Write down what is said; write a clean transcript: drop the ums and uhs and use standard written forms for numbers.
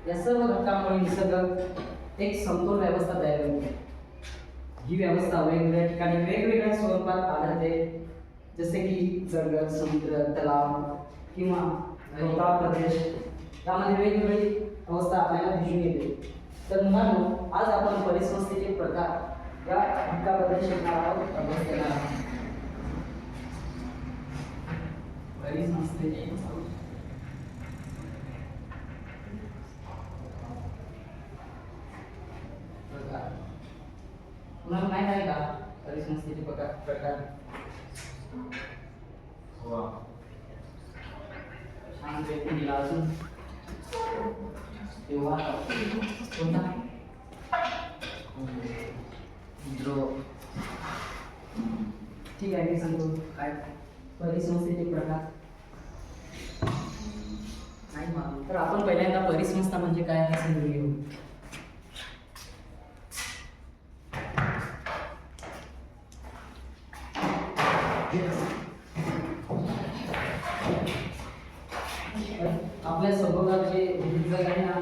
या सर्व घटकांमुळे निसर्ग एक समतोल व्यवस्था तयार होते. ही व्यवस्था वेगवेगळ्या ठिकाणी वेगवेगळ्या स्वरूपात आढळते, जसे की जंगल, समुद्र, तलाव किंवा डोंगराळ प्रदेश. यामध्ये वेगवेगळी अवस्था आपल्याला दिसून येते. तर मुलांनो, आज आपण परिसंस्थेचे प्रकार या घटकाबद्दल शिकणार आहोत, अभ्यास करणार आहोत. परिसंस्थेचे प्रकार तुम्हाला माहित आहे का? परिसंस्थेचे प्रकार छान पैकी दिला असून तेव्हा कोणता ठीक आहे, मी सांगतो काय परिसंस्थेचे प्रकार. नाही मालूम तर आपण पहिल्यांदा परिसंस्था म्हणजे काय हे समजून घेऊ. आपल्या सभोवतालचे जे जग आहे ना